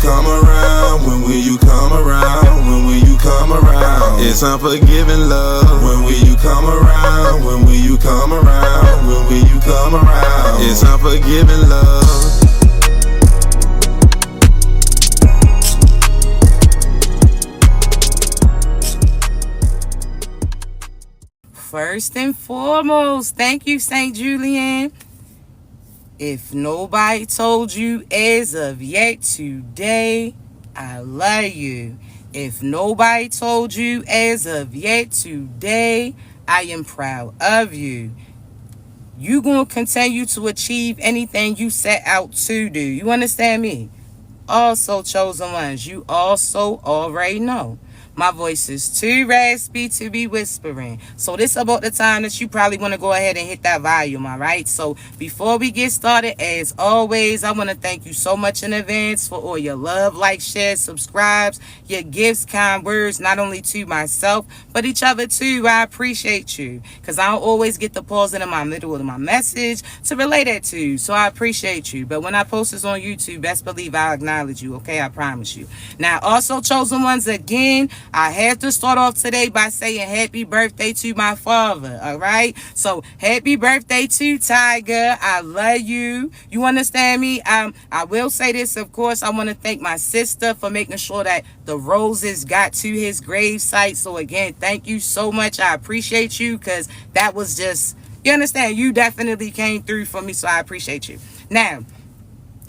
come around? When will you come around? When will you come around? It's unforgiving love. When will you come around? When will you come around? When will you come around? It's unforgiving love. First and foremost, thank you, St. Julian. If nobody told you as of yet today, I love you. If nobody told you as of yet today, I am proud of you. You gonna continue to achieve anything you set out to do. You understand me? Also, chosen ones, you also already know my voice is too raspy to be whispering. So this is about the time that you probably want to go ahead and hit that volume, all right? So before we get started, as always, I want to thank you so much in advance for all your love, like, share, subscribes, your gifts, kind words, not only to myself, but each other too. I appreciate you because I don't always get the pause in my middle of my message to relay that to you. So I appreciate you. But when I post this on YouTube, best believe I'll acknowledge you, okay? I promise you. Now, also, chosen ones, again, I have to start off today by saying happy birthday to my father, all right? So happy birthday to Tiger. I love you. You understand me? I will say this, of course. I want to thank my sister for making sure that the roses got to his grave site. So again, thank you so much. I appreciate you because that was just, you understand, you definitely came through for me. So I appreciate you. Now,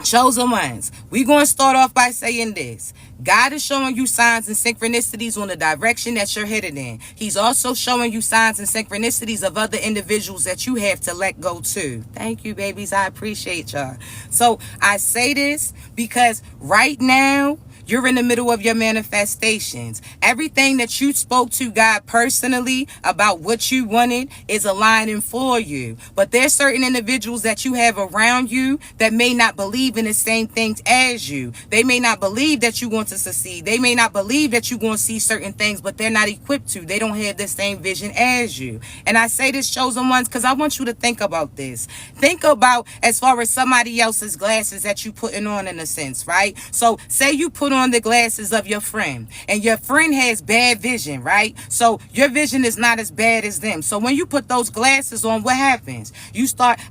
chosen ones, we're going to start off by saying this. God is showing you signs and synchronicities on the direction that you're headed in. He's also showing you signs and synchronicities of other individuals that you have to let go to. Thank you, babies. I appreciate y'all. So I say this because right now, you're in the middle of your manifestations. Everything that you spoke to God personally about what you wanted is aligning for you. But there's certain individuals that you have around you that may not believe in the same things as you. They may not believe that you're going to succeed. They may not believe that you're going to see certain things, but they're not equipped to. They don't have the same vision as you. And I say this, chosen ones, because I want you to think about this. Think about as far as somebody else's glasses that you putting on in a sense, right? So say you put on the glasses of your friend and your friend has bad vision, right? So your vision is not as bad as them. So when you put those glasses on, what happens?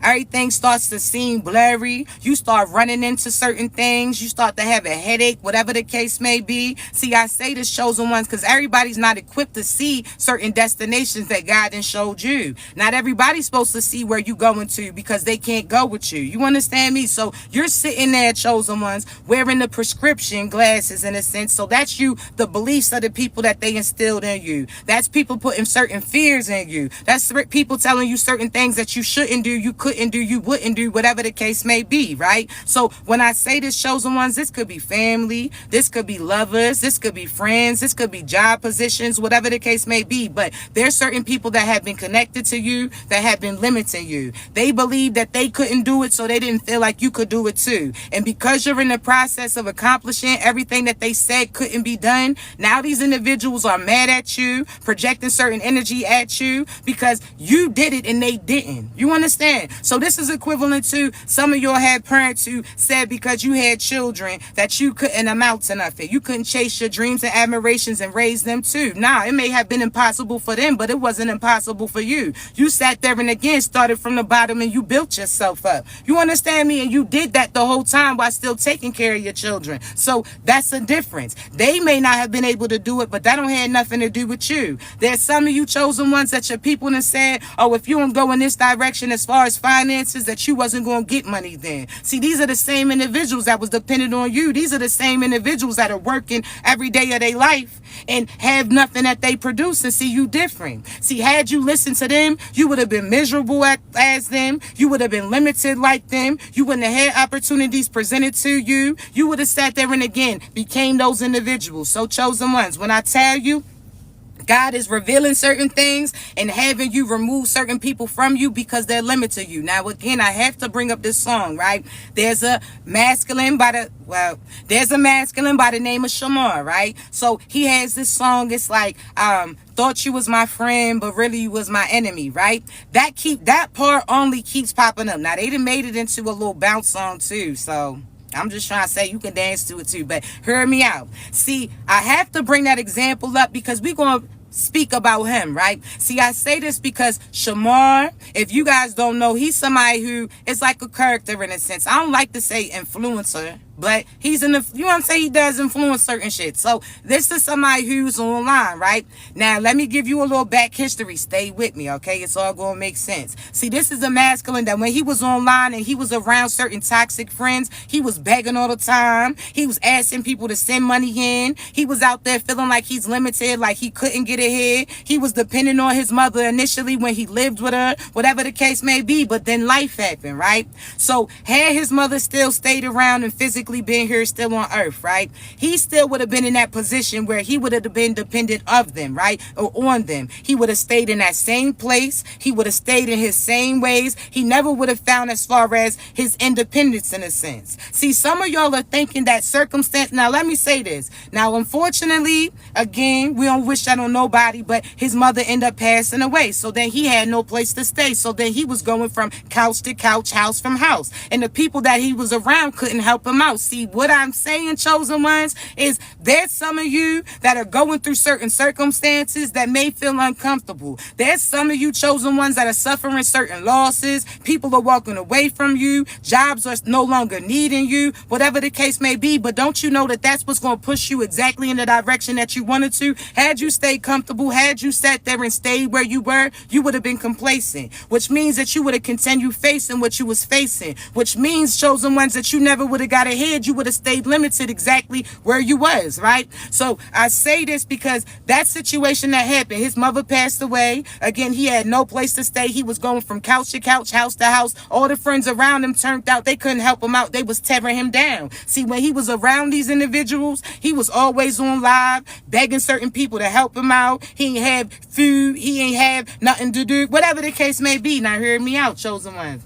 Everything starts to seem blurry. You start running into certain things. You start to have a headache, whatever the case may be. See, I say this, chosen ones, because everybody's not equipped to see certain destinations that God has showed you. Not everybody's supposed to see where you going to because they can't go with you. You understand me? So you're sitting there, chosen ones, wearing the prescription glasses in a sense. So that's you, the beliefs of the people that they instilled in you. That's people putting certain fears in you. That's people telling you certain things that you shouldn't do, you couldn't do, you wouldn't do, whatever the case may be, right? So when I say this, chosen ones, this could be family, this could be lovers, this could be friends, this could be job positions, whatever the case may be. But there's certain people that have been connected to you that have been limiting you. They believe that they couldn't do it, so they didn't feel like you could do it too. And because you're in the process of accomplishing everything that they said couldn't be done, now these individuals are mad at you, projecting certain energy at you because you did it and they didn't. You understand? So this is equivalent to some of y'all had parents who said because you had children that you couldn't amount to nothing. You couldn't chase your dreams and admirations and raise them too. Now, it may have been impossible for them, but it wasn't impossible for you. You sat there and again started from the bottom and you built yourself up. You understand me? And you did that the whole time while still taking care of your children. So that's a difference. They may not have been able to do it, but that don't have nothing to do with you. There's some of you chosen ones that your people have said, oh, if you don't go in this direction as far as finances, that you wasn't going to get money then. See, these are the same individuals that was dependent on you. These are the same individuals that are working every day of their life and have nothing that they produce and see you different. See, had you listened to them, you would have been miserable as them. You would have been limited like them. You wouldn't have had opportunities presented to you. You would have sat there and again became those individuals. So chosen ones, when I tell you, God is revealing certain things and having you remove certain people from you because they're limited to you. Now, again, I have to bring up this song, right? There's a masculine by the name of Shamar, right? So he has this song. It's like, thought you was my friend, but really you was my enemy, right? That part only keeps popping up. Now, they done made it into a little bounce song too. So I'm just trying to say you can dance to it too, but hear me out. See, I have to bring that example up because we're going to speak about him, right? See, I say this because Shamar, if you guys don't know, he's somebody who is like a character in a sense. I don't like to say influencer, but he's in the, you know what I'm saying? He does influence certain shit. So this is somebody who's online, right? Now, let me give you a little back history. Stay with me, okay? It's all going to make sense. See, this is a masculine that when he was online and he was around certain toxic friends, he was begging all the time. He was asking people to send money in. He was out there feeling like he's limited, like he couldn't get ahead. He was depending on his mother initially when he lived with her, whatever the case may be, but then life happened, right? So had his mother still stayed around and physically been here still on earth, right, he still would have been in that position where he would have been dependent of them, right, or on them. He would have stayed in that same place. He would have stayed in his same ways. He never would have found as far as his independence in a sense. See, some of y'all are thinking that circumstance. Now let me say this. Now unfortunately, again, we don't wish that on nobody, but his mother ended up passing away, so then he had no place to stay. So then he was going from couch to couch, house from house, and the people that he was around couldn't help him out. See, what I'm saying, chosen ones, is there's some of you that are going through certain circumstances that may feel uncomfortable. There's some of you chosen ones that are suffering certain losses. People are walking away from you. Jobs are no longer needing you, whatever the case may be. But don't you know that that's what's going to push you exactly in the direction that you wanted to? Had you stayed comfortable, had you sat there and stayed where you were, you would have been complacent, which means that you would have continued facing what you was facing, which means, chosen ones, that you never would have got ahead. You would have stayed limited exactly where you was, right? So I say this because that situation that happened, his mother passed away. Again, he had no place to stay. He was going from couch to couch, house to house. All the friends around him turned out. They couldn't help him out. They was tearing him down. See, when he was around these individuals, he was always on live, begging certain people to help him out. He ain't have food. He ain't have nothing to do. Whatever the case may be. Now, hear me out, chosen ones.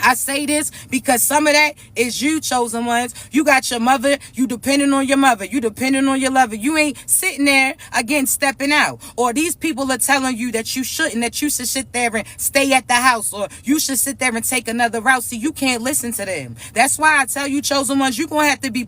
I say this because some of that is you, chosen ones. You got your mother. You depending on your mother. You depending on your lover. You ain't sitting there, again, stepping out. Or these people are telling you that you shouldn't, that you should sit there and stay at the house. Or you should sit there and take another route. See, you can't listen to them. That's why I tell you, chosen ones, you're going to have to be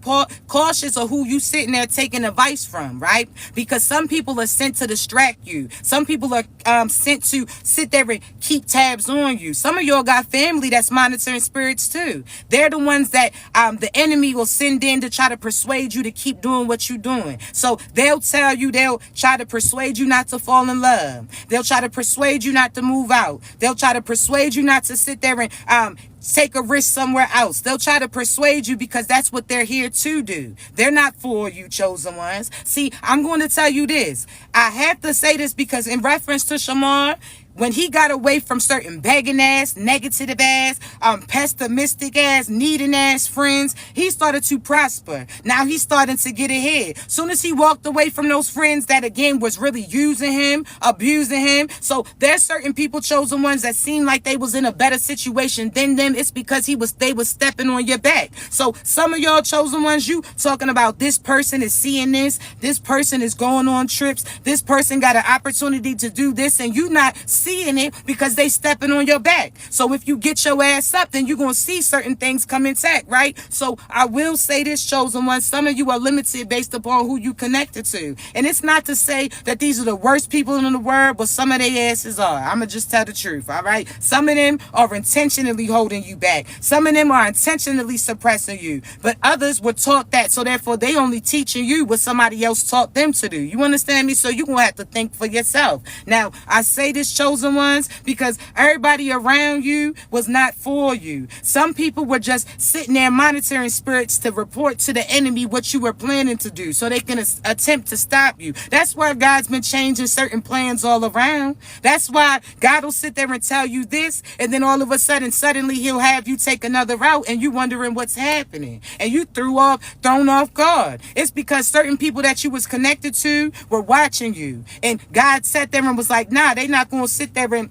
cautious of who you sitting there taking advice from, right? Because some people are sent to distract you. Some people are sent to sit there and keep tabs on you. Some of y'all got family that's monitoring spirits too. They're the ones that the enemy will send in to try to persuade you to keep doing what you're doing. So they'll tell you, they'll try to persuade you not to fall in love. They'll try to persuade you not to move out. They'll try to persuade you not to sit there and take a risk somewhere else. They'll try to persuade you because that's what they're here to do. They're not for you, chosen ones. See, I'm going to tell you this. I have to say this because in reference to Shamar, when he got away from certain begging ass, negative ass, pessimistic ass, needing ass friends, he started to prosper. Now he's starting to get ahead. Soon as he walked away from those friends that again was really using him, abusing him. So there's certain people, chosen ones, that seem like they was in a better situation than them. It's because they was stepping on your back. So some of y'all chosen ones, you talking about this person is seeing this person is going on trips, this person got an opportunity to do this, and you not seeing it because they stepping on your back. So if you get your ass up, then you're going to see certain things come intact, right? So I will say this, chosen one, some of you are limited based upon who you connected to. And it's not to say that these are the worst people in the world, but some of their asses are. I'm going to just tell the truth, all right? Some of them are intentionally holding you back. Some of them are intentionally suppressing you. But others were taught that, so therefore they only teaching you what somebody else taught them to do. You understand me? So you're going to have to think for yourself. Now, I say this, chosen ones, because everybody around you was not for you. Some people were just sitting there monitoring spirits to report to the enemy what you were planning to do so they can attempt to stop you. That's why God's been changing certain plans all around. That's why God will sit there and tell you this, and then all of a sudden, suddenly he'll have you take another route and you wondering what's happening. And you thrown off guard. It's because certain people that you was connected to were watching you. And God sat there and was like, nah, they not going to sit there and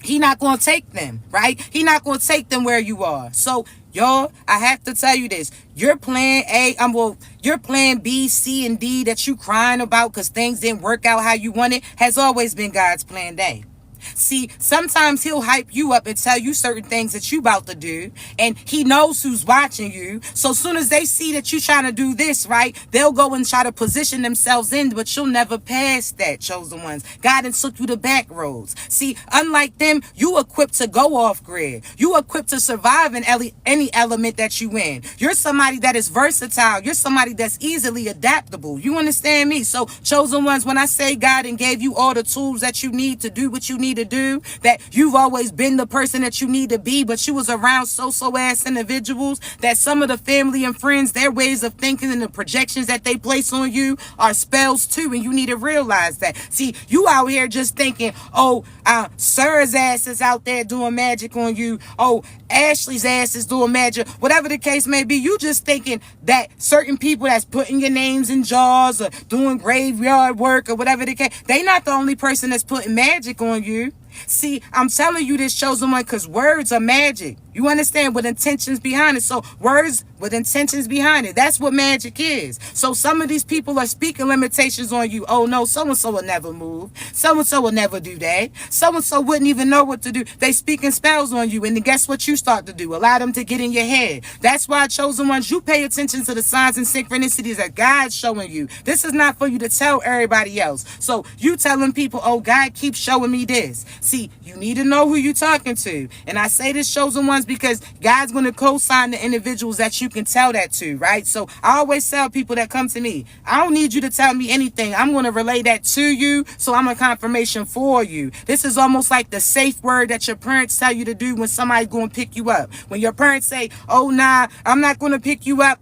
he not going to take them, right? He not going to take them where you are. So, y'all, I have to tell you this. Your plan A, your plan B, C, and D that you crying about because things didn't work out how you wanted has always been God's plan A. See, sometimes he'll hype you up and tell you certain things that you about to do, and he knows who's watching you. So soon as they see that you trying to do this, right, they'll go and try to position themselves in, but you'll never pass that, chosen ones. God done took you the back roads. See, unlike them, you equipped to go off grid. You equipped to survive in any element that you in. You're somebody that is versatile. You're somebody that's easily adaptable. You understand me? So, chosen ones, when I say God and gave you all the tools that you need to do what you need to do, that you've always been the person that you need to be, but you was around so ass individuals that some of the family and friends, their ways of thinking and the projections that they place on you are spells too, and you need to realize that. See, you out here just thinking, oh, Sir's ass is out there doing magic on you. Oh, Ashley's ass is doing magic. Whatever the case may be, you just thinking that certain people that's putting your names in jars or doing graveyard work or whatever the case, they not the only person that's putting magic on you. See, I'm telling you this, chosen one, because words are magic. You understand, with intentions behind it. So words with intentions behind it. That's what magic is. So some of these people are speaking limitations on you. Oh no, so-and-so will never move. So-and-so will never do that. So-and-so wouldn't even know what to do. They speaking spells on you. And then guess what you start to do? Allow them to get in your head. That's why, chosen ones, you pay attention to the signs and synchronicities that God's showing you. This is not for you to tell everybody else. So you telling people, oh, God keeps showing me this. See, you need to know who you're talking to. And I say this, chosen ones, because God's going to co-sign the individuals that you can tell that to, right? So I always tell people that come to me, I don't need you to tell me anything. I'm going to relay that to you, so I'm a confirmation for you. This is almost like the safe word that your parents tell you to do when somebody's going to pick you up. When your parents say, oh, nah, I'm not going to pick you up,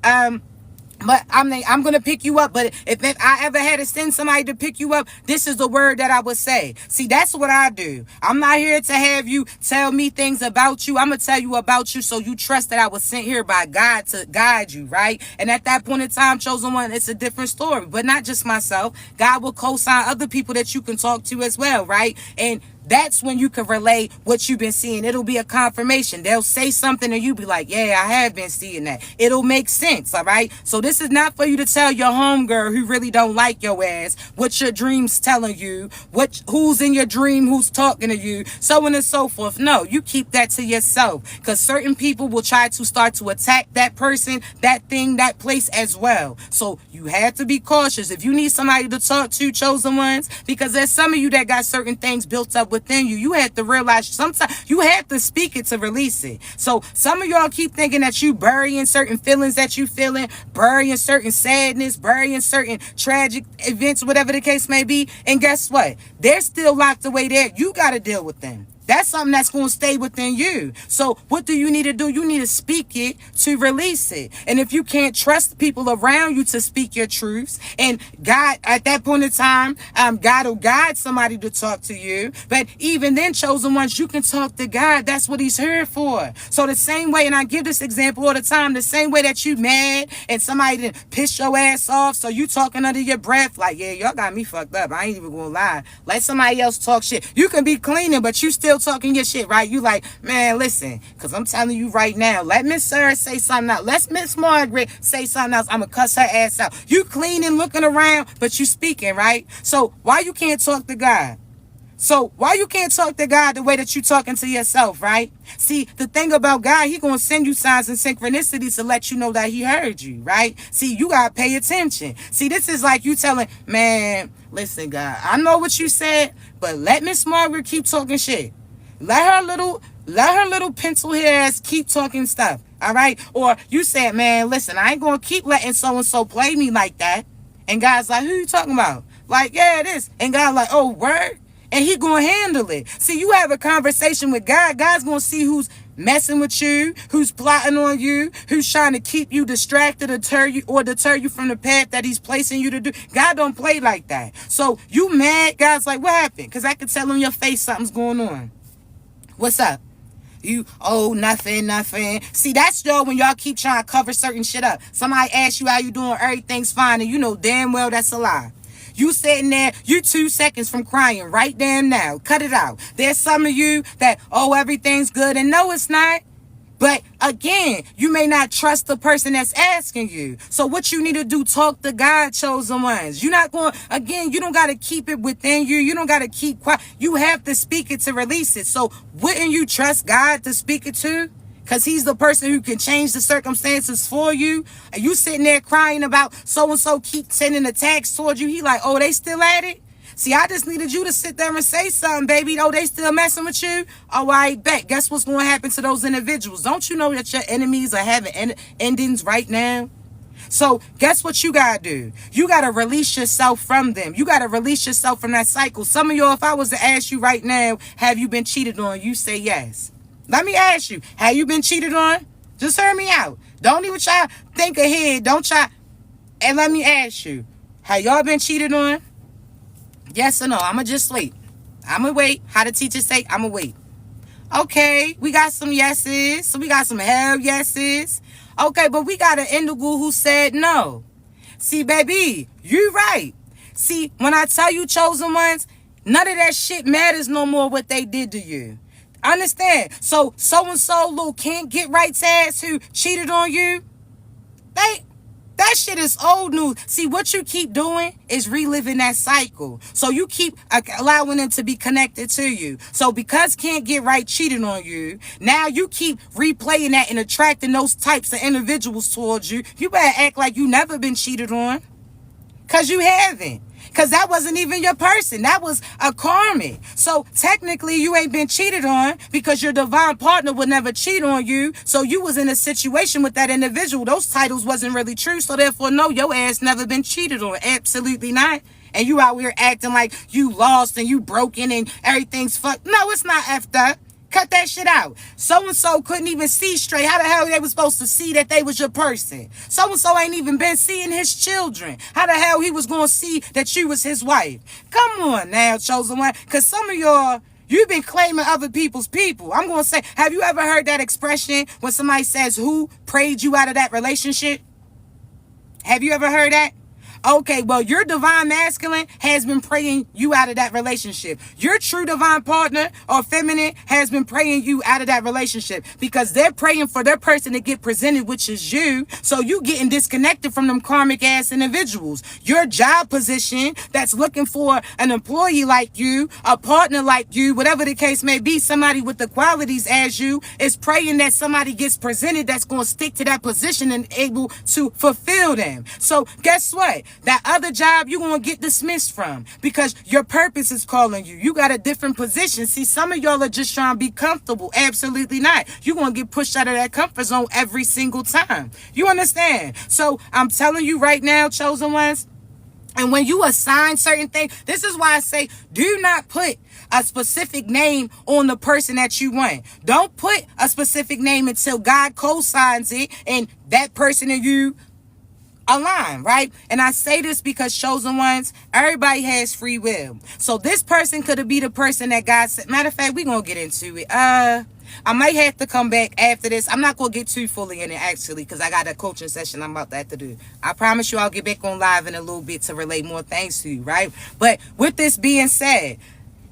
but I'm going to pick you up. But if I ever had to send somebody to pick you up, this is the word that I would say. See, that's what I do. I'm not here to have you tell me things about you. I'm going to tell you about you so you trust that I was sent here by God to guide you, right? And at that point in time, chosen one, it's a different story. But not just myself. God will co-sign other people that you can talk to as well, right? And that's when you can relay what you've been seeing. It'll be a confirmation. They'll say something and you be like, yeah, I have been seeing that. It'll make sense, all right? So this is not for you to tell your homegirl who really don't like your ass what your dream's telling you, who's in your dream, who's talking to you, so on and so forth. No, you keep that to yourself, because certain people will try to start to attack that person, that thing, that place as well. So you have to be cautious. If you need somebody to talk to, chosen ones, because there's some of you that got certain things built up within you. You have to realize sometimes you have to speak it to release it. So some of y'all keep thinking that you burying certain feelings that you feeling, burying certain sadness, burying certain tragic events, whatever the case may be. And guess what? They're still locked away there. You got to deal with them. That's something that's going to stay within you. So what do you need to do? You need to speak it to release it. And if you can't trust people around you to speak your truths, and God, at that point in time, God will guide somebody to talk to you. But even then, chosen ones, you can talk to God. That's what he's here for. So the same way, and I give this example all the time, the same way that you mad and somebody didn't piss your ass off, so you talking under your breath like, yeah, y'all got me fucked up. I ain't even gonna lie. Let somebody else talk shit. You can be cleaning, but you still talking your shit, right? You like, man, listen, because I'm telling you right now, let Miss Sarah say something else. Let Miss Margaret say something else. I'm going to cuss her ass out. You cleaning, looking around, but you speaking, right? So why you can't talk to God? So why you can't talk to God the way that you talking to yourself, right? See, the thing about God, he going to send you signs and synchronicities to let you know that he heard you, right? See, you got to pay attention. See, this is like you telling, man, listen, God, I know what you said, but let Miss Margaret keep talking shit. Let her little pencil hair ass keep talking stuff, all right? Or you said, man, listen, I ain't going to keep letting so-and-so play me like that. And God's like, who you talking about? Like, yeah, it is. And God's like, oh, word? And he going to handle it. See, you have a conversation with God. God's going to see who's messing with you, who's plotting on you, who's trying to keep you distracted or deter you from the path that he's placing you to do. God don't play like that. So you mad? God's like, what happened? Because I can tell in your face something's going on. What's up? You, oh, nothing. See, that's y'all when y'all keep trying to cover certain shit up. Somebody asks you how you doing, everything's fine, and you know damn well that's a lie. You sitting there, you 2 seconds from crying right damn now. Cut it out. There's some of you that, oh, everything's good, and no, it's not. But again, you may not trust the person that's asking you. So what you need to do, talk to God, chosen ones. You're not going, again, you don't got to keep it within you. You don't got to keep quiet. You have to speak it to release it. So wouldn't you trust God to speak it to? Because he's the person who can change the circumstances for you. And you sitting there crying about so-and-so keep sending attacks towards you. He like, oh, they still at it? See, I just needed you to sit there and say something, baby. Oh, they still messing with you? Oh, I bet. Guess what's going to happen to those individuals? Don't you know that your enemies are having endings right now? So guess what you got to do? You got to release yourself from them. You got to release yourself from that cycle. Some of y'all, if I was to ask you right now, have you been cheated on? You say yes. Let me ask you, have you been cheated on? Just hear me out. Don't even try to think ahead. Don't try. And let me ask you, have y'all been cheated on? Yes or no? I'ma just wait. I'ma wait. How the teacher say, I'ma wait. Okay, we got some yeses. So we got some hell yeses. Okay, but we got an individual who said no. See, baby, you right. See, when I tell you, chosen ones, none of that shit matters no more what they did to you. Understand? So-and-so little can't get right ass who cheated on you, that shit is old news. See, what you keep doing is reliving that cycle. So you keep allowing them to be connected to you. So because can't get right cheating on you, now you keep replaying that and attracting those types of individuals towards you. You better act like you never been cheated on. Because you haven't. Because that wasn't even your person. That was a karmic. So technically you ain't been cheated on because your divine partner would never cheat on you. So you was in a situation with that individual. Those titles wasn't really true. So therefore, no, your ass never been cheated on. Absolutely not. And you out here acting like you lost and you broken and everything's fucked. No, it's not effed up. Cut that shit out. So-and-so couldn't even see straight. How the hell they was supposed to see that they was your person? So-and-so ain't even been seeing his children. How the hell he was going to see that you was his wife? Come on now, chosen one. Because some of y'all, you've been claiming other people's people. I'm going to say, have you ever heard that expression when somebody says, who prayed you out of that relationship? Have you ever heard that? Okay, well, your divine masculine has been praying you out of that relationship. Your true divine partner or feminine has been praying you out of that relationship because they're praying for their person to get presented, which is you. So you getting disconnected from them karmic ass individuals. Your job position that's looking for an employee like you, a partner like you, whatever the case may be, somebody with the qualities as you, is praying that somebody gets presented that's going to stick to that position and able to fulfill them. So guess what? That other job you're going to get dismissed from because your purpose is calling you. You got a different position. See, some of y'all are just trying to be comfortable. Absolutely not. You're going to get pushed out of that comfort zone every single time. You understand? So I'm telling you right now, chosen ones, and when you assign certain things, this is why I say, do not put a specific name on the person that you want. Don't put a specific name until God co-signs it and that person and you align, right? And I say this because chosen ones, everybody has free will. So this person could be the person that God said. Matter of fact, we're going to get into it. I might have to come back after this. I'm not going to get too fully in it actually because I got a coaching session I'm about to have to do. I promise you I'll get back on live in a little bit to relay more things to you, right? But with this being said,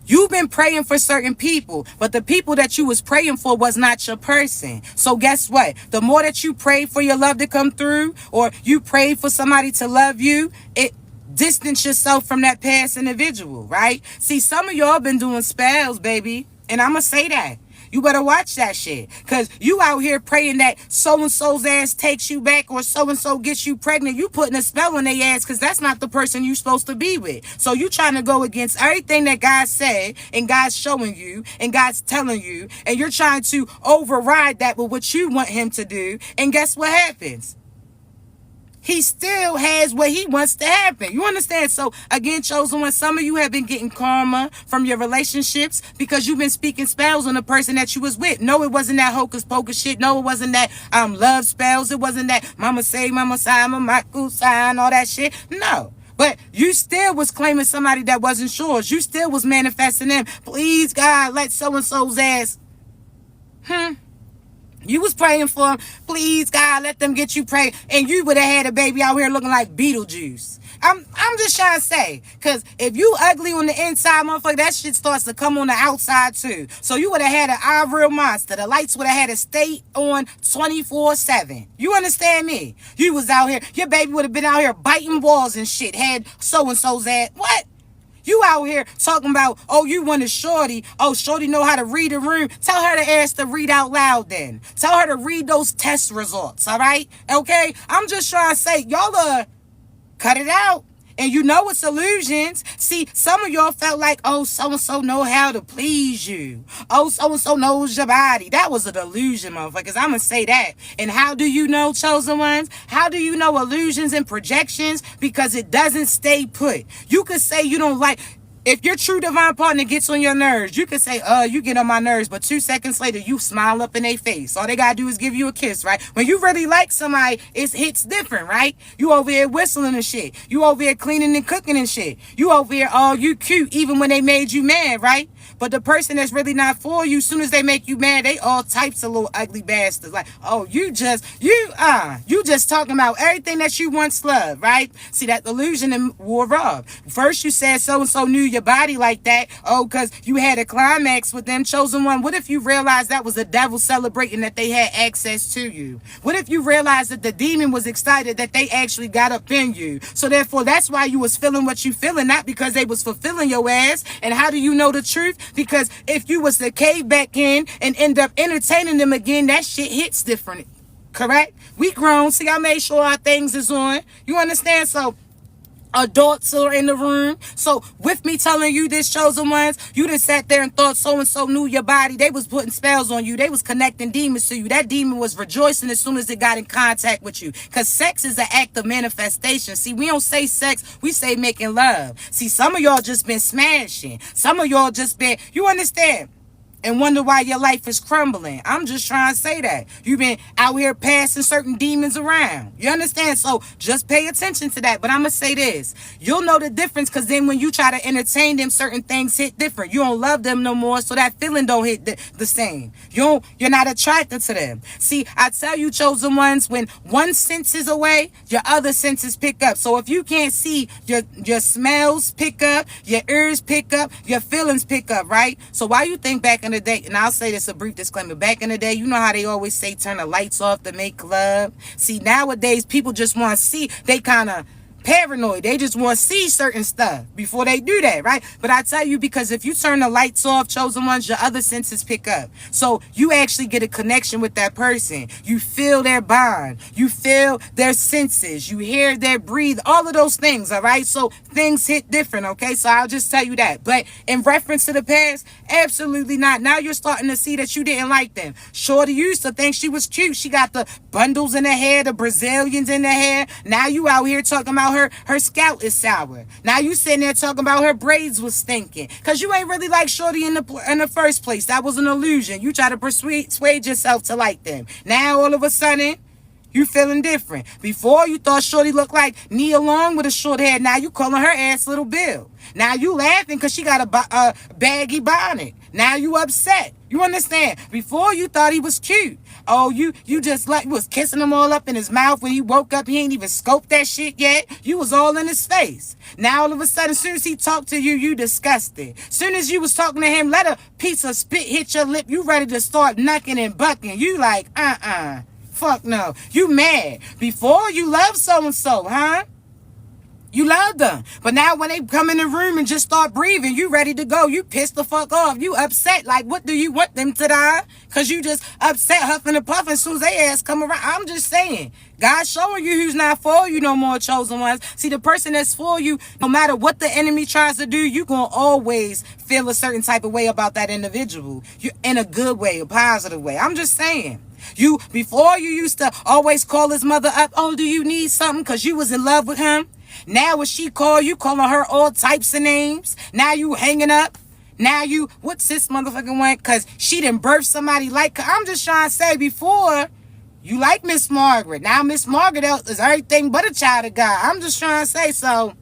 you've been praying for certain people, but the people that you was praying for was not your person. So guess what? The more that you pray for your love to come through, or you pray for somebody to love you, it distance yourself from that past individual, right? See, some of y'all been doing spells, baby, and I'm gonna say that. You better watch that shit. Because you out here praying that so-and-so's ass takes you back or so-and-so gets you pregnant. You putting a spell on their ass because that's not the person you supposed to be with. So you trying to go against everything that God said and God's showing you and God's telling you. And you're trying to override that with what you want him to do. And guess what happens? He still has what he wants to happen. You understand? So again, chosen one, some of you have been getting karma from your relationships because you've been speaking spells on the person that you was with. No, it wasn't that hocus pocus shit. No, it wasn't that love spells. It wasn't that mama say, mama sign, mama sign, all that shit. No. But you still was claiming somebody that wasn't yours. You still was manifesting them. Please, God, let so-and-so's ass. You was praying for him. Please, God, let them get you pregnant. And you would have had a baby out here looking like Beetlejuice. I'm just trying to say, because if you ugly on the inside, motherfucker, that shit starts to come on the outside too. So you would have had an eye real monster. The lights would have had to stay on 24/7. You understand me? You was out here, your baby would have been out here biting walls and shit. Had so-and-so's at, what? You out here talking about, oh, you want a shorty. Oh, shorty know how to read a room. Tell her to ask to read out loud then. Tell her to read those test results, all right? Okay? I'm just trying to say, y'all cut it out. And you know it's illusions. See, some of y'all felt like, oh, so-and-so know how to please you. Oh, so-and-so knows your body. That was an illusion, motherfuckers. I'm going to say that. And how do you know, chosen ones? How do you know illusions and projections? Because it doesn't stay put. You could say you don't like... If your true divine partner gets on your nerves, you can say, you get on my nerves, but 2 seconds later, you smile up in their face. All they gotta do is give you a kiss, right? When you really like somebody, it hits different, right? You over here whistling and shit. You over here cleaning and cooking and shit. You over here, oh, you cute, even when they made you mad, right? But the person that's really not for you, soon as they make you mad, they all types of little ugly bastards. Like, oh, you just talking about everything that you once loved, right? See, that illusion and wore off. First you said so-and-so knew your body like that. Oh, because you had a climax with them, chosen one. What if you realized that was the devil celebrating that they had access to you? What if you realized that the demon was excited that they actually got up in you? So therefore, that's why you was feeling what you feeling, not because they was fulfilling your ass. And how do you know the truth? Because if you was to cave back in and end up entertaining them again, that shit hits different. Correct? We grown. See, I made sure our things is on. You understand? So adults are in the room. So with me telling you this, chosen ones, you done sat there and thought so-and-so knew your body. They was putting spells on you. They was connecting demons to you. That demon was rejoicing as soon as it got in contact with you. Because sex is an act of manifestation. See, we don't say sex, we say making love. See, some of y'all just been smashing. Some of y'all just been, you understand? And wonder why your life is crumbling. I'm just trying to say that. You've been out here passing certain demons around. You understand? So just pay attention to that. But I'm going to say this. You'll know the difference because then when you try to entertain them, certain things hit different. You don't love them no more, so that feeling don't hit the same. You're not attracted to them. See, I tell you, chosen ones, when one sense is away, your other senses pick up. So if you can't see, your smells pick up, your ears pick up, your feelings pick up, right? So why you think back in the day, and I'll say this, a brief disclaimer, back in the day, you know how they always say turn the lights off to make love? See, nowadays people just want to see, they kind of paranoid. They just want to see certain stuff before they do that, right? But I tell you, because if you turn the lights off, chosen ones, your other senses pick up. So you actually get a connection with that person. You feel their bond. You feel their senses. You hear their breathe. All of those things, all right? So things hit different, okay? So I'll just tell you that. But in reference to the past, absolutely not. Now you're starting to see that you didn't like them. Shorty used to think she was cute. She got the bundles in her hair, the Brazilians in her hair. Now you out here talking about her scalp is sour. Now you sitting there talking about her braids was stinking. Because you ain't really like shorty in the first place. That was an illusion. You try to persuade yourself to like them. Now all of a sudden, you feeling different. Before you thought shorty looked like Nia Long with a short hair. Now you calling her ass Little Bill. Now you laughing because she got a baggy bonnet. Now you upset. You understand? Before you thought he was cute. Oh, you just like, you was kissing him all up in his mouth when he woke up. He ain't even scoped that shit yet. You was all in his face. Now all of a sudden, as soon as he talked to you, you disgusted. As soon as you was talking to him, let a piece of spit hit your lip. You ready to start knucking and bucking. You like, fuck no. You mad. Before you loved so-and-so, huh? You love them. But now when they come in the room and just start breathing, you ready to go. You pissed the fuck off. You upset. Like, what do you want them to die? Because you just upset, huffing and puffing as soon as they ass come around. I'm just saying. God's showing you who's not for you no more, chosen ones. See, the person that's for you, no matter what the enemy tries to do, you're going to always feel a certain type of way about that individual. You in a good way, a positive way. I'm just saying. Before you used to always call his mother up, oh, do you need something? Because you was in love with him. Now when she call you, calling her all types of names. Now you hanging up. Now you, what's this motherfucking one? Because she done birthed somebody like her. I'm just trying to say, before, you like Miss Margaret. Now Miss Margaret is everything but a child of God. I'm just trying to say, so,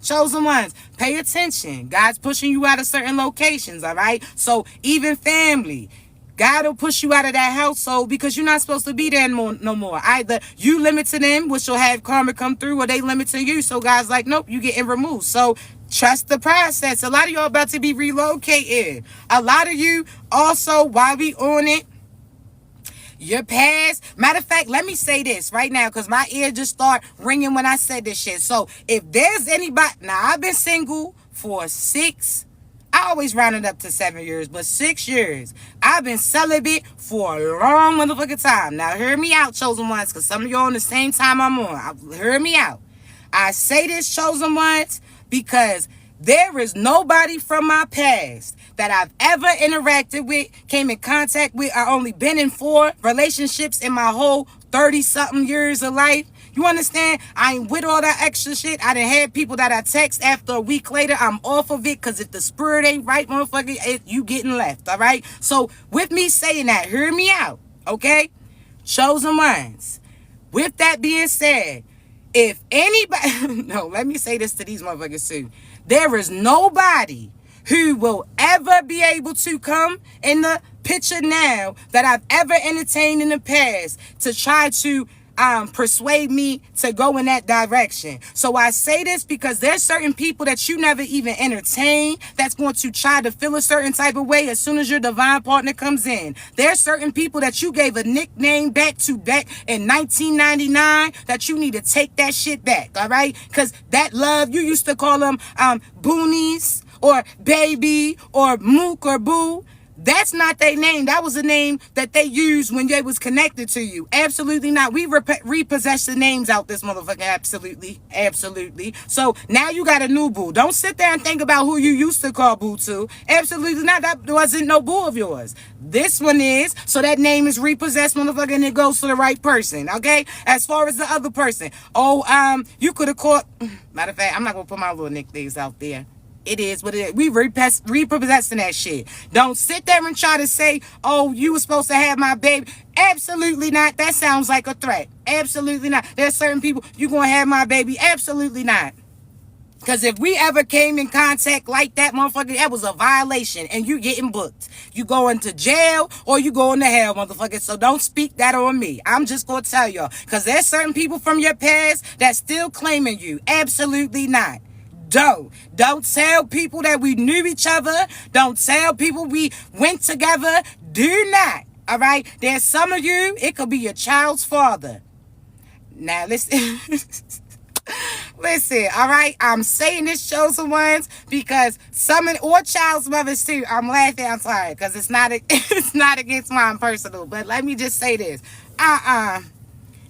chosen ones, pay attention. God's pushing you out of certain locations, all right? So even family. God will push you out of that household because you're not supposed to be there no more. Either you limit to them, which will have karma come through, or they limit to you. So God's like, nope, you getting removed. So trust the process. A lot of y'all about to be relocated. A lot of you also, while we on it, your past. Matter of fact, let me say this right now because my ear just start ringing when I said this shit. So if there's anybody, now I've been single for I always round it up to 7 years, but 6 years. I've been celibate for a long motherfucking time. Now hear me out, chosen ones, because some of y'all on the same time I'm on. Hear me out. I say this, chosen ones, because there is nobody from my past that I've ever interacted with, came in contact with. I only been in 4 relationships in my whole 30-something years of life. You understand? I ain't with all that extra shit. I done had people that I text after a week later. I'm off of it because if the spirit ain't right, motherfucker, you getting left, all right? So with me saying that, hear me out, okay? Chosen ones. With that being said, if anybody, no, let me say this to these motherfuckers too. There is nobody who will ever be able to come in the picture now that I've ever entertained in the past to try to persuade me to go in that direction. So I say this because there's certain people that you never even entertain that's going to try to feel a certain type of way as soon as your divine partner comes in. There's certain people that you gave a nickname back in 1999 that you need to take that shit back, all right? Because that love, you used to call them boonies or baby or mook or boo. That's not their name. That was a name that they used when they was connected to you. Absolutely not. We repossess the names out this motherfucker. Absolutely. Absolutely. So now you got a new boo. Don't sit there and think about who you used to call boo to. Absolutely not. That wasn't no boo of yours. This one is. So that name is repossessed, motherfucker, and it goes to the right person. Okay? As far as the other person. You could have caught. Matter of fact, I'm not going to put my little nicknames out there. It is what it is. We repossessing that shit. Don't sit there and try to say, oh, you were supposed to have my baby. Absolutely not. That sounds like a threat. Absolutely not. There's certain people, you going to have my baby. Absolutely not. Because if we ever came in contact like that, motherfucker, that was a violation. And you getting booked. You going to jail or you going to hell, motherfucker. So don't speak that on me. I'm just going to tell y'all. Because there's certain people from your past that's still claiming you. Absolutely not. Don't tell people that we knew each other. Don't tell people we went together. Do not. All right. There's some of you, it could be your child's father. Now listen. Listen, all right. I'm saying this, chosen ones, because or child's mothers too. I'm laughing. I'm sorry, because it's not against mine personal. But let me just say this.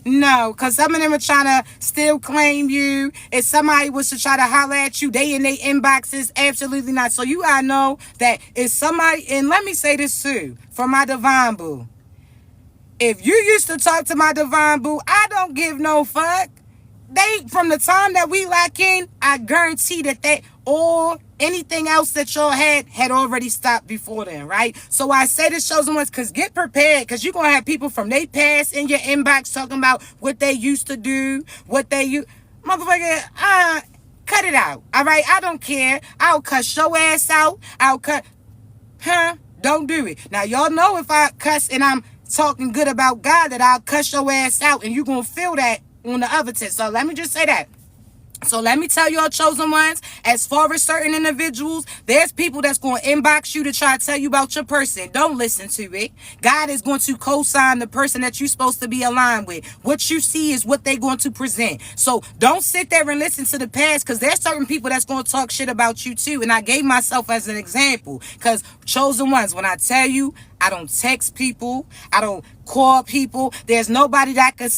No, because some of them are trying to still claim you. If somebody was to try to holler at you, they in their inboxes. Absolutely not. So you gotta know that if somebody, and let me say this too, for my divine boo. If you used to talk to my divine boo, I don't give no fuck. From the time that we lock in, I guarantee that or anything else that y'all had already stopped before then, right? So I say this, chosen ones, because get prepared, because you're going to have people from their past in your inbox talking about what they used to do, motherfucker, cut it out, all right? I don't care. I'll cuss your ass out. Don't do it. Now, y'all know if I cuss and I'm talking good about God, that I'll cuss your ass out, and you're going to feel that on the other tip. So let me just say that. So let me tell y'all, chosen ones, as far as certain individuals, there's people that's going to inbox you to try to tell you about your person. Don't listen to it. God is going to co-sign the person that you're supposed to be aligned with. What you see is what they're going to present. So don't sit there and listen to the past, because there's certain people that's going to talk shit about you too. And I gave myself as an example, because chosen ones, when I tell you, I don't text people, I don't call people, there's nobody that could,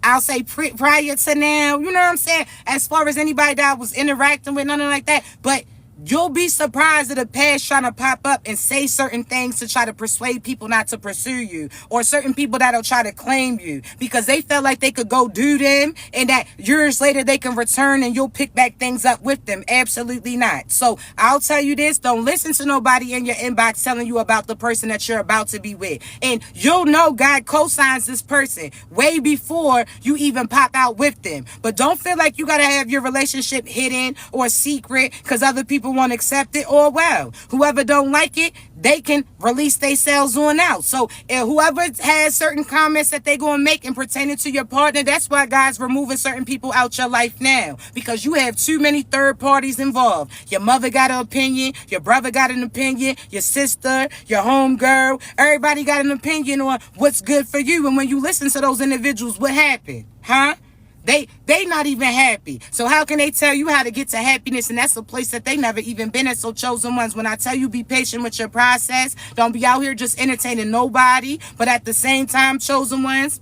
I'll say prior to now, you know what I'm saying? As far as anybody that I was interacting with, nothing like that. But you'll be surprised at the past trying to pop up and say certain things to try to persuade people not to pursue you, or certain people that'll try to claim you because they felt like they could go do them and that years later they can return and you'll pick back things up with them. Absolutely not. So I'll tell you this, don't listen to nobody in your inbox telling you about the person that you're about to be with. And you'll know God co-signs this person way before you even pop out with them. But don't feel like you got to have your relationship hidden or secret because other people whoever want to accept it, or well, whoever don't like it, they can release themselves on out. So if whoever has certain comments that they going to make and pertaining to your partner, that's why God's removing certain people out your life now, because you have too many third parties involved. Your mother got an opinion, your brother got an opinion, your sister, your homegirl, everybody got an opinion on what's good for you. And when you listen to those individuals, what happened? Huh? They not even happy. So how can they tell you how to get to happiness? And that's a place that they never even been at. So chosen ones, when I tell you be patient with your process, don't be out here just entertaining nobody. But at the same time, chosen ones,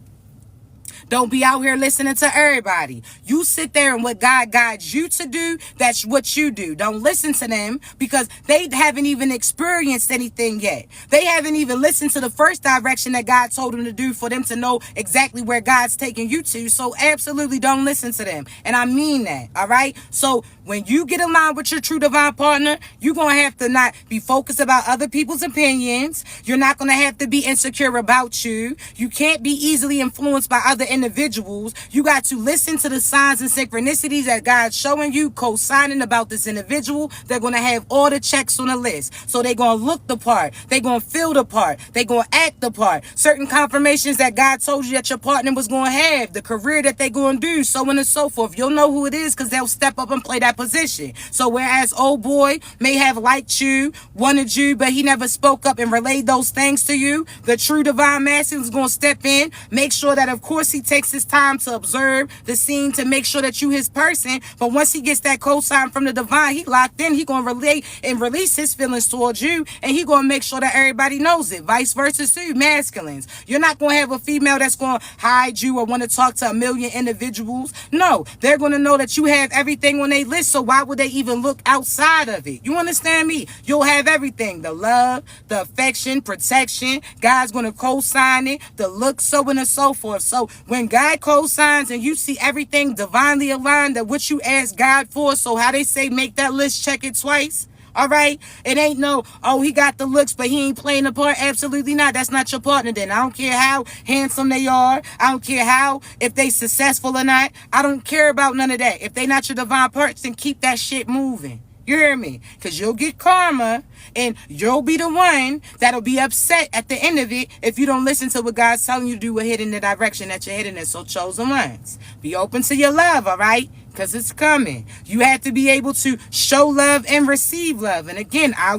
don't be out here listening to everybody. You sit there and what God guides you to do, that's what you do. Don't listen to them because they haven't even experienced anything yet. They haven't even listened to the first direction that God told them to do for them to know exactly where God's taking you to. So absolutely don't listen to them. And I mean that, all right? So when you get aligned with your true divine partner, you're going to have to not be focused about other people's opinions. You're not going to have to be insecure about you. You can't be easily influenced by other individuals. You got to listen to the signs and synchronicities that God's showing you, co-signing about this individual. They're going to have all the checks on the list. So they're going to look the part. They're going to feel the part. They're going to act the part. Certain confirmations that God told you that your partner was going to have, the career that they're going to do, so on and so forth. You'll know who it is because they'll step up and play that position. So whereas old boy may have liked you, wanted you, but he never spoke up and relayed those things to you, the true divine masculine is going to step in, make sure that of course he takes his time to observe the scene to make sure that you his person. But once he gets that cosign from the divine, he locked in, he going to relate and release his feelings towards you, and he going to make sure that everybody knows it. Vice versa too, masculines. You're not going to have a female that's going to hide you or want to talk to a million individuals. No, they're going to know that you have everything on their list, so why would they even look outside of it? You understand me? You'll have everything, the love, the affection, protection. God's going to co-sign it, the look, so on and so forth. So when God co-signs and you see everything divinely aligned, that what you ask God for, so how they say make that list, check it twice. All right, it ain't no, oh, he got the looks, but he ain't playing the part. Absolutely not. That's not your partner then. I don't care how handsome they are. I don't care how, if they successful or not. I don't care about none of that. If they not your divine person, keep that shit moving. You hear me? Because you'll get karma, and you'll be the one that'll be upset at the end of it if you don't listen to what God's telling you to do or head in the direction that you're heading in. So chosen ones, be open to your love, all right? Because it's coming. You have to be able to show love and receive love. And again, I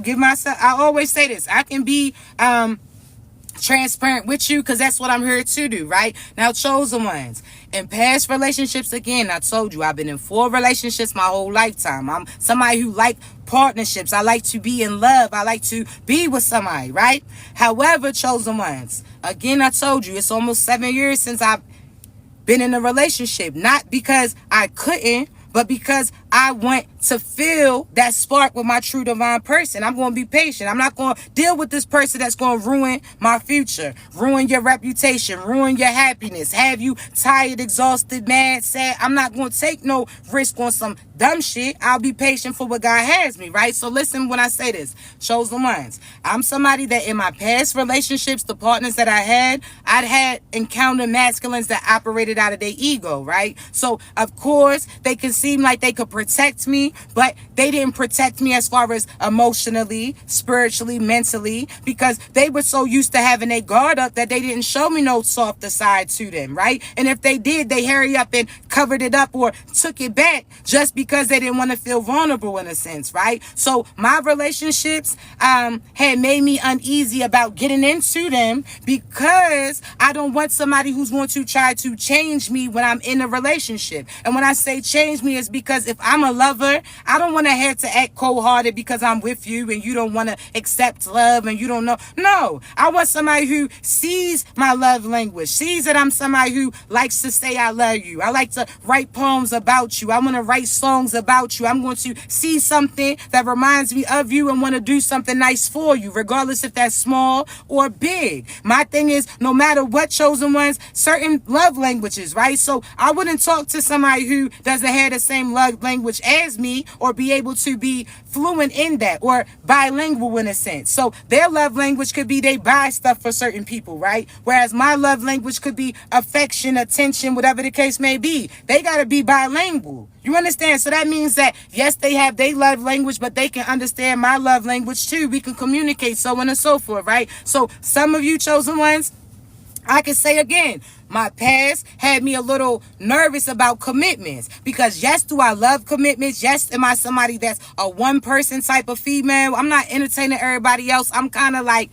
always say this. I can be transparent with you because that's what I'm here to do, right? Now, chosen ones, in past relationships, again, I told you I've been in 4 relationships my whole lifetime. I'm somebody who like partnerships. I like to be in love. I like to be with somebody, right? However, chosen ones, again, I told you it's almost 7 years since I've been in a relationship, not because I couldn't, but because I want to feel that spark with my true divine person. I'm going to be patient. I'm not going to deal with this person that's going to ruin my future, ruin your reputation, ruin your happiness, have you tired, exhausted, mad, sad. I'm not going to take no risk on some dumb shit. I'll be patient for what God has me, right? So listen when I say this, chosen ones. I'm somebody that in my past relationships, the partners that I'd had encountered masculines that operated out of their ego, right? So of course they can seem like they could protect me, but they didn't protect me as far as emotionally, spiritually, mentally, because they were so used to having their guard up that they didn't show me no softer side to them, right? And if they did, they hurry up and covered it up or took it back just because they didn't want to feel vulnerable in a sense, right? So my relationships had made me uneasy about getting into them because I don't want somebody who's going to try to change me when I'm in a relationship. And when I say change me, it's because if I'm a lover, I don't want to have to act cold-hearted because I'm with you and you don't want to accept love and you don't know. No, I want somebody who sees my love language, sees that I'm somebody who likes to say I love you. I like to write poems about you. I want to write songs about you. I'm going to see something that reminds me of you and want to do something nice for you, regardless if that's small or big. My thing is, no matter what, chosen ones, certain love languages, right? So I wouldn't talk to somebody who doesn't have the same love language language as me, or be able to be fluent in that, or bilingual in a sense. So their love language could be they buy stuff for certain people, right? Whereas my love language could be affection, attention, whatever the case may be. They got to be bilingual. You understand? So that means that, yes, they have their love language, but they can understand my love language too. We can communicate, so on and so forth, right? So some of you chosen ones, I can say again, my past had me a little nervous about commitments, because yes, do I love commitments? Yes, am I somebody that's a one person type of female? I'm not entertaining everybody else. I'm kind of like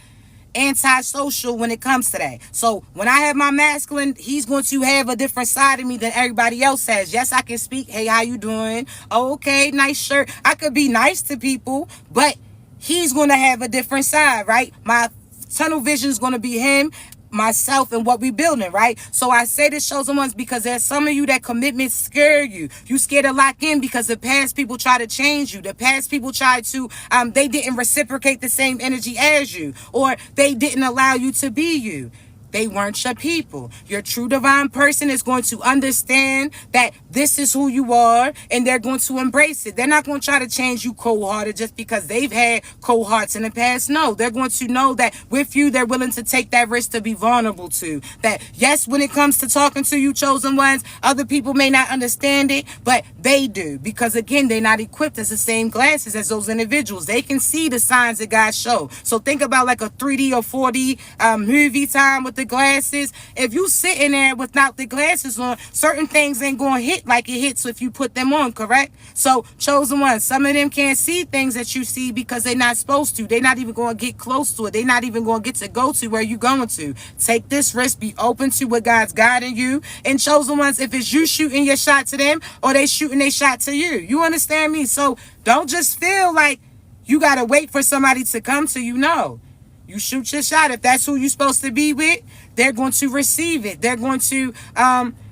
antisocial when it comes to that. So when I have my masculine, he's going to have a different side of me than everybody else has. Yes, I can speak, hey, how you doing? Oh, okay, nice shirt. I could be nice to people, but he's going to have a different side, right? My tunnel vision is going to be him, myself, and what we building, right? So I say this, chosen ones, because there's some of you that commitments scare you. You scared to lock in because the past people try to change you. The past people tried to, they didn't reciprocate the same energy as you, or they didn't allow you to be you. They weren't your people. Your true divine person is going to understand that this is who you are, and they're going to embrace it. They're not going to try to change you cold-hearted just because they've had cold hearts in the past. No, they're going to know that with you, they're willing to take that risk to be vulnerable to. That, yes, when it comes to talking to you, chosen ones, other people may not understand it, but they do. Because, again, they're not equipped as the same glasses as those individuals. They can see the signs that God show. So think about like a 3D or 4D movie time with the glasses. If you sitting there without the glasses on, certain things ain't going to hit like it hits if you put them on, correct? So, chosen ones, some of them can't see things that you see because they're not supposed to. They're not even going to get close to it. They're not even going to get to go to where you're going to. Take this risk. Be open to what God's guiding you. And chosen ones, if it's you shooting your shot to them, or they shooting their shot to you. You understand me? So, don't just feel like you got to wait for somebody to come to you. No. You shoot your shot. If that's who you're supposed to be with, they're going to receive it. They're going to,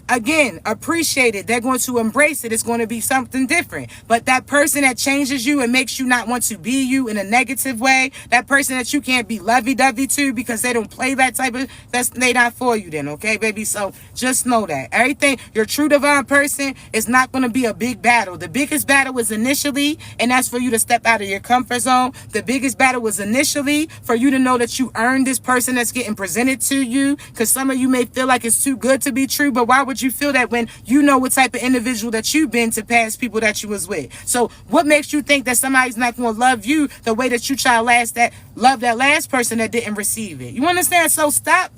again, appreciate it. They're going to embrace it. It's going to be something different. But that person that changes you and makes you not want to be you in a negative way, that person that you can't be lovey-dovey to because they don't play that type of, they not for you then, okay, baby? So just know that. Everything, your true divine person is not going to be a big battle. The biggest battle was initially, and that's for you to step out of your comfort zone. The biggest battle was initially for you to know that you earned this person that's getting presented to you, because some of you may feel like it's too good to be true, but why would you feel that when you know what type of individual that you've been to past people that you was with? So what makes you think that somebody's not going to love you the way that you try to love that last person that didn't receive it? You understand? So stop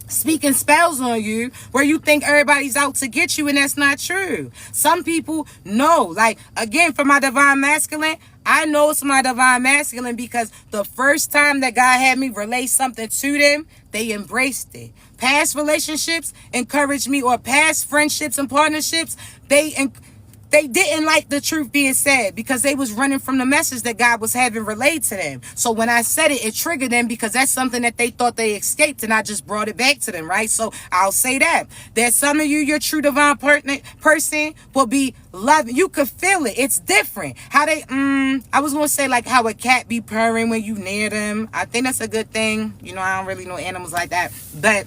speaking spells on you where you think everybody's out to get you, and that's not true. Some people know, like, again, for my divine masculine, I know it's my divine masculine because the first time that God had me relay something to them, they embraced it. Past relationships encouraged me, or past friendships and partnerships, they didn't like the truth being said because they was running from the message that God was having relayed to them. So when I said it, it triggered them because that's something that they thought they escaped, and I just brought it back to them, right? So I'll say that. There's some of you, your true divine person will be loving. You could feel it. It's different. How they, I was going to say like how a cat be purring when you near them. I think that's a good thing. You know, I don't really know animals like that. But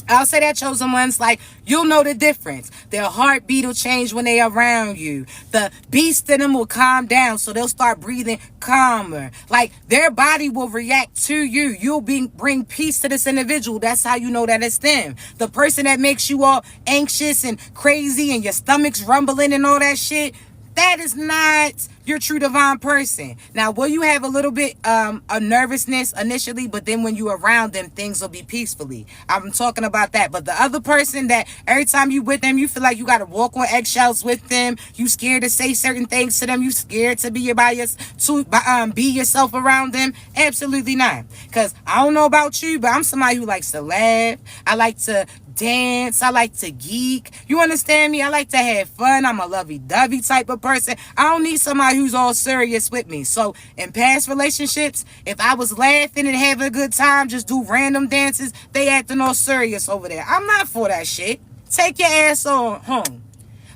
I'll say that, chosen ones, like, you'll know the difference. Their heartbeat will change when they around you. The beast in them will calm down, so they'll start breathing calmer. Like, their body will react to you. You'll bring peace to this individual. That's how you know that it's them. The person that makes you all anxious and crazy and your stomach's rumbling and all that shit, that is not your true divine person. Now, will you have a little bit of nervousness initially, but then when you're around them, things will be peacefully. I'm talking about that. But the other person that every time you with them, you feel like you got to walk on eggshells with them. You scared to say certain things to them. You scared to be be yourself around them. Absolutely not. Because I don't know about you, but I'm somebody who likes to laugh. I like to dance. I like to geek. You understand me? I like to have fun. I'm a lovey-dovey type of person. I don't need somebody who's all serious with me. So in past relationships, if I was laughing and having a good time, just do random dances, they acting all serious over there. I'm not for that shit. Take your ass on home.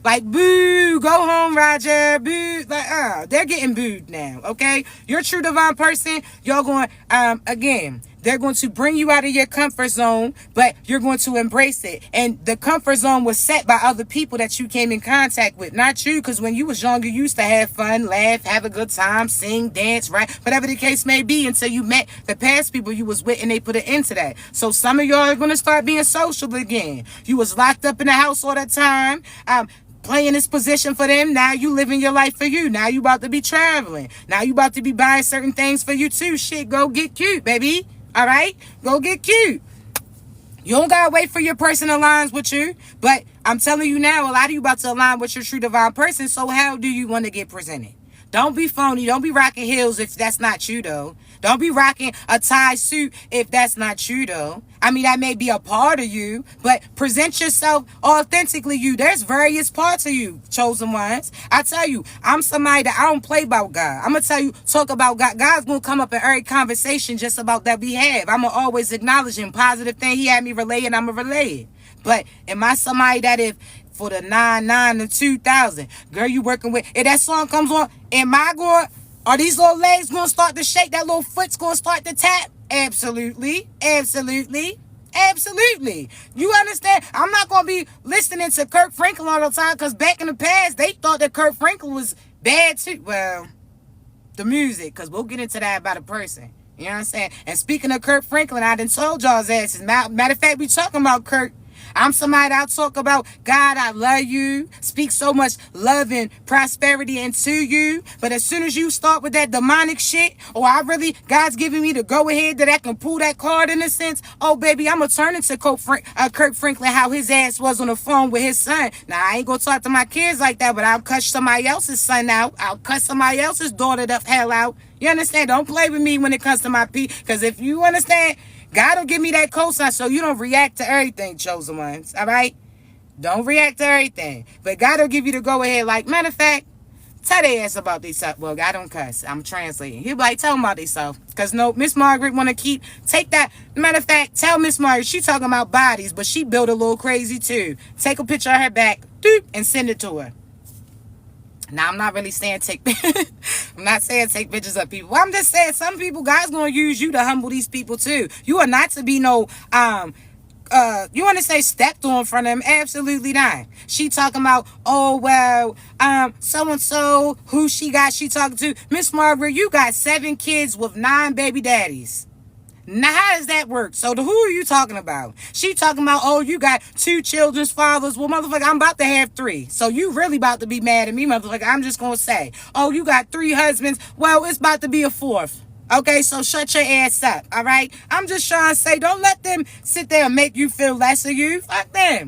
Like, boo, go home, Roger, boo. Like, they're getting booed now, okay? Your true divine person, y'all going, again, They're going to bring you out of your comfort zone, but you're going to embrace it. And the comfort zone was set by other people that you came in contact with, not you, because when you was younger, you used to have fun, laugh, have a good time, sing, dance, right? Whatever the case may be, until you met the past people you was with and they put an end to that. So some of y'all are going to start being social again. You was locked up in the house all the time, playing this position for them. Now you living your life for you. Now you about to be traveling. Now you about to be buying certain things for you too. Shit, go get cute, baby. All right? Go get cute. You don't gotta wait for your person to align with you. But I'm telling you now, a lot of you about to align with your true divine person. So how do you want to get presented? Don't be phony. Don't be rocking heels if that's not you, though. Don't be rocking a tie suit if that's not you, though. I mean, that may be a part of you, but present yourself authentically you. There's various parts of you, chosen ones. I tell you, I'm somebody that I don't play about God. I'm going to tell you, talk about God. God's going to come up in every conversation just about that we have. I'm going to always acknowledge him. Positive thing he had me relay, and I'm going to relay it. But am I somebody that if for the 99 to 2000, girl, you working with, if that song comes on, are these little legs going to start to shake? That little foot's going to start to tap? Absolutely. Absolutely. Absolutely. You understand? I'm not going to be listening to Kirk Franklin all the time, because back in the past, they thought that Kirk Franklin was bad too. Well, the music, because we'll get into that about a person. You know what I'm saying? And speaking of Kirk Franklin, I done told y'all's asses. Matter of fact, we talking about Kirk. I'm somebody that I'll talk about, God, I love you. Speak so much love and prosperity into you. But as soon as you start with that demonic shit, God's giving me the go ahead that I can pull that card in a sense. Oh, baby, I'm going to turn into Kirk Franklin, how his ass was on the phone with his son. Now, I ain't going to talk to my kids like that, but I'll cuss somebody else's son out. I'll cuss somebody else's daughter the hell out. You understand? Don't play with me when it comes to my P. Because if you understand, God will give me that cosign so you don't react to everything, chosen ones. All right? Don't react to everything. But God will give you the go-ahead. Like, matter of fact, tell their ass about themselves. Well, I don't cuss. I'm translating. He'll be like, tell them about themselves. Because, no, Miss Margaret want to take that. Matter of fact, tell Miss Margaret, she talking about bodies, but she built a little crazy, too. Take a picture of her back, and send it to her. Now, I'm not really saying I'm not saying take pictures of people. I'm just saying some people, God's going to use you to humble these people too. You are not to be no, you want to say stepped on from them? Absolutely not. She talking about, oh, well, so-and-so, who she talking to. Miss Margaret, you got 7 kids with 9 baby daddies. Now, how does that work? So, who are you talking about? She talking about, oh, you got 2 children's fathers. Well, motherfucker, I'm about to have 3. So, you really about to be mad at me, motherfucker. I'm just going to say, oh, you got 3 husbands. Well, it's about to be a 4th. Okay, so shut your ass up, all right? I'm just trying to say, don't let them sit there and make you feel less of you. Fuck them.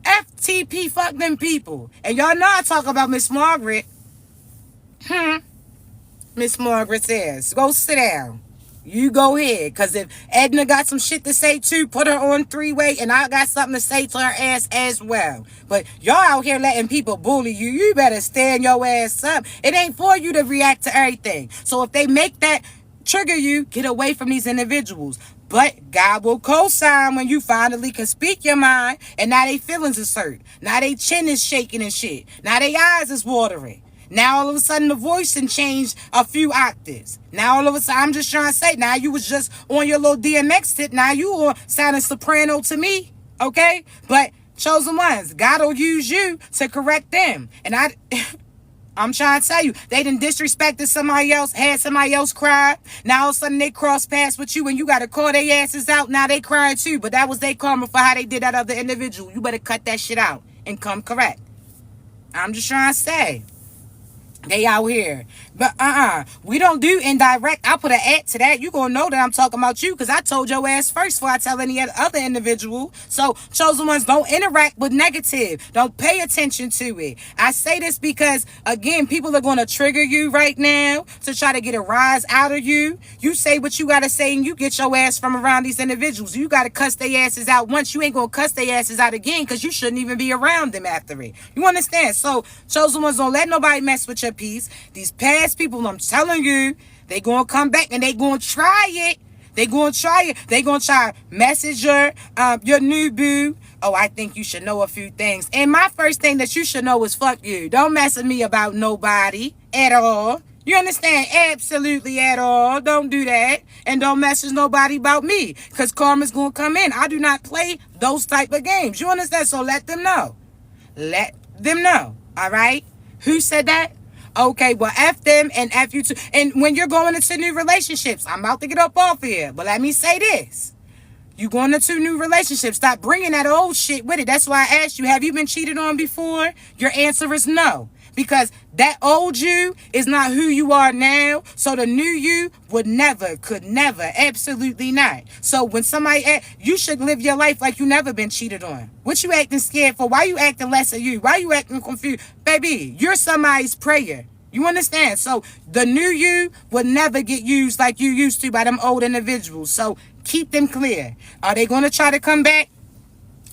FTP, fuck them people. And y'all know I talk about Miss Margaret. Miss Margaret says, go sit down. You go ahead, because if Edna got some shit to say too, put her on 3-way, and I got something to say to her ass as well. But y'all out here letting people bully you. You better stand your ass up. It ain't for you to react to everything. So if they make that trigger you, get away from these individuals. But God will co-sign when you finally can speak your mind, and now they feelings is hurt. Now they chin is shaking and shit. Now they eyes is watering. Now all of a sudden the voice done changed a few octaves. Now all of a sudden, I'm just trying to say, now you was just on your little DMX tip. Now you on sounding soprano to me. Okay? But chosen ones, God will use you to correct them. And I'm trying to tell you, they done disrespected somebody else, had somebody else cry. Now all of a sudden they cross paths with you and you got to call their asses out. Now they crying too. But that was their karma for how they did that other individual. You better cut that shit out and come correct. I'm just trying to say. They out here. But we don't do indirect. I put an at to that. You gonna know that I'm talking about you, because I told your ass first before I tell any other individual. So chosen ones, don't interact with negative. Don't pay attention to it. I say this because, again, people are gonna trigger you right now to try to get a rise out of you. You say what you gotta say and you get your ass from around these individuals. You gotta cuss their asses out once. You ain't gonna cuss their asses out again, because you shouldn't even be around them after it. You understand? So chosen ones, don't let nobody mess with your peace. These past people, I'm telling you, they gonna come back and they gonna try it. They gonna try it. They gonna try message your new boo. Oh, I think you should know a few things. And my first thing that you should know is fuck you. Don't mess with me about nobody at all. You understand? Absolutely at all. Don't do that. And don't message nobody about me. Because karma's going to come in. I do not play those type of games. You understand? So let them know. Let them know. All right? Who said that? Okay, well, F them and F you too. And when you're going into new relationships, I'm about to get up off here. But let me say this. You going into new relationships. Stop bringing that old shit with it. That's why I asked you, have you been cheated on before? Your answer is no. Because that old you is not who you are now. So the new you would never, could never, absolutely not. So when somebody, you should live your life like you never been cheated on. What you acting scared for? Why you acting less of you? Why you acting confused? Baby, you're somebody's prayer. You understand? So the new you would never get used like you used to by them old individuals. So keep them clear. Are they going to try to come back?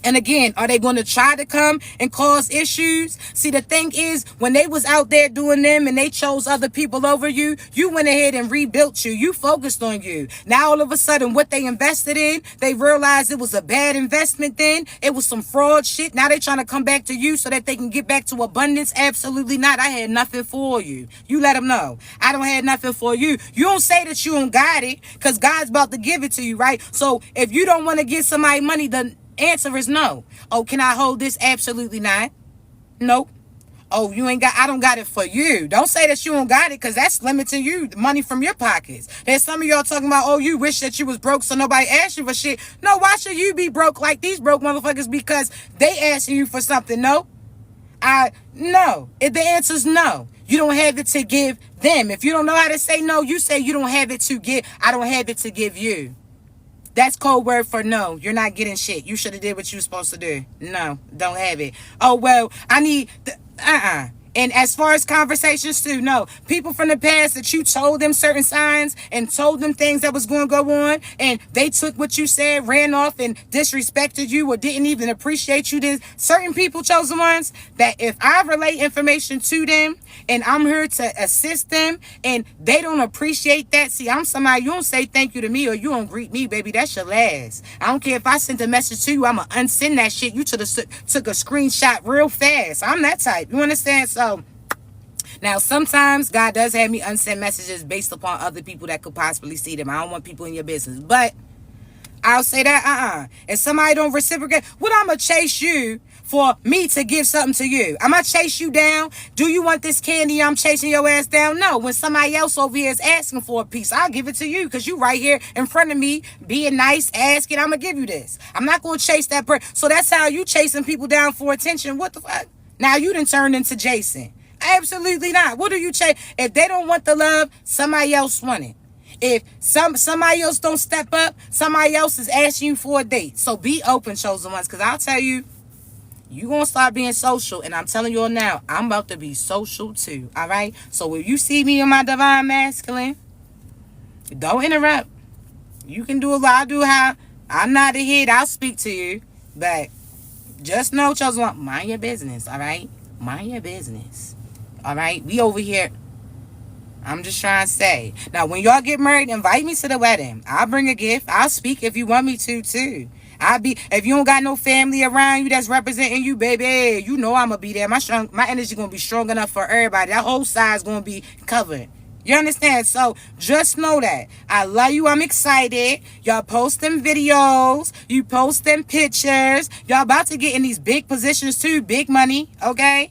And again, are they going to try to come and cause issues? See, the thing is, when they was out there doing them and they chose other people over you, you went ahead and rebuilt you. You focused on you. Now, all of a sudden, what they invested in, they realized it was a bad investment then. It was some fraud shit. Now they trying to come back to you so that they can get back to abundance. Absolutely not. I had nothing for you. You let them know. I don't have nothing for you. You don't say that you don't got it because God's about to give it to you, right? So if you don't want to give somebody money, then answer is no. Oh, can I hold this? Absolutely not. Nope. Oh, you ain't got, I don't got it for you. Don't say that you don't got it because that's limiting you, the money from your pockets. There's some of y'all talking about, oh, you wish that you was broke so nobody asked you for shit. No, why should you be broke like these broke motherfuckers? Because they asking you for something. No. No. If the answer's no. You don't have it to give them. If you don't know how to say no, you say you don't have it to give. I don't have it to give you. That's code word for no. You're not getting shit. You should have did what you were supposed to do. No, don't have it. Oh, well, I need the, And as far as conversations too, no. People from the past that you told them certain signs and told them things that was going to go on, and they took what you said, ran off and disrespected you or didn't even appreciate you. Then certain people, chosen ones, that if I relate information to them and I'm here to assist them and they don't appreciate that, see, I'm somebody, you don't say thank you to me or you don't greet me, baby. That's your last. I don't care if I sent a message to you, I'm going to unsend that shit. You took a screenshot real fast. I'm that type. You understand? So now, sometimes God does have me unsend messages based upon other people that could possibly see them. I don't want people in your business. But I'll say that, If somebody don't reciprocate, what I'm going to chase you for me to give something to you? I'm going to chase you down. Do you want this candy? I'm chasing your ass down. No, when somebody else over here is asking for a piece, I'll give it to you because you right here in front of me being nice, asking, I'm going to give you this. I'm not going to chase that person. So that's how you chasing people down for attention. What the fuck? Now you done turned into Jason. Absolutely not. What do you chase? If they don't want the love, somebody else want it. If somebody else don't step up, somebody else is asking you for a date. So be open, chosen ones, because I'll tell you, you going to start being social. And I'm telling you all now, I'm about to be social too. All right? So if you see me in my divine masculine, don't interrupt. You can do a lot. I do how I'm not a head. I'll speak to you. But just know, chosen one, mind your business. All right? Mind your business. All right? We over here. I'm just trying to say. Now, when y'all get married, invite me to the wedding. I'll bring a gift. I'll speak if you want me to, too. If you don't got no family around you that's representing you, baby, you know I'm going to be there. My energy going to be strong enough for everybody. That whole side's going to be covered. You understand? So, just know that. I love you. I'm excited. Y'all posting videos. You posting pictures. Y'all about to get in these big positions, too. Big money, okay?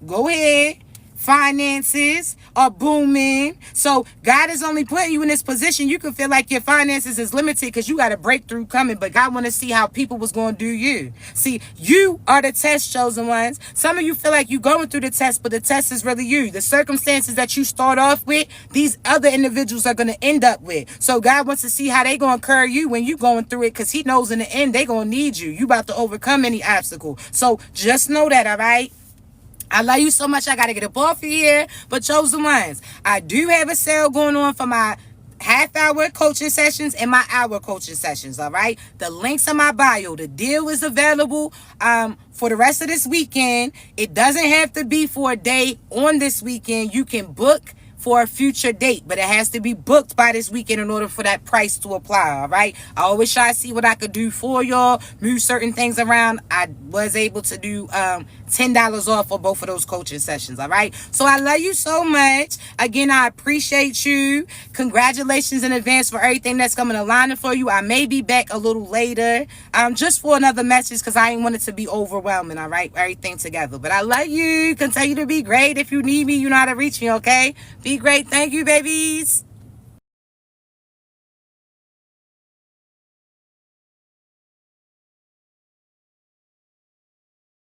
Go ahead. Finances are booming. So God is only putting you in this position. You can feel like your finances is limited because you got a breakthrough coming, but God want to see how people was going to do you. See, you are the test, chosen ones. Some of you feel like you going through the test, but the test is really you. The circumstances that you start off with, these other individuals are going to end up with. So God wants to see how they going to carry you when you going through it, because he knows in the end they going to need you. You about to overcome any obstacle. So just know that, all right? I love you so much. I got to get up off of here. But chosen ones, I do have a sale going on for my half-hour coaching sessions and my hour coaching sessions, all right? The links in my bio. The deal is available for the rest of this weekend. It doesn't have to be for a day on this weekend. You can book for a future date, but it has to be booked by this weekend in order for that price to apply, all right? I always try to see what I could do for y'all, move certain things around. I was able to do $10 off for both of those coaching sessions. All right. So I love you so much. Again, I appreciate you. Congratulations in advance for everything that's coming to line for you. I may be back a little later, just for another message, because I ain't want it to be overwhelming. All right. Everything together. But I love you. Continue to be great. If you need me, you know how to reach me. Okay. Be great. Thank you, babies.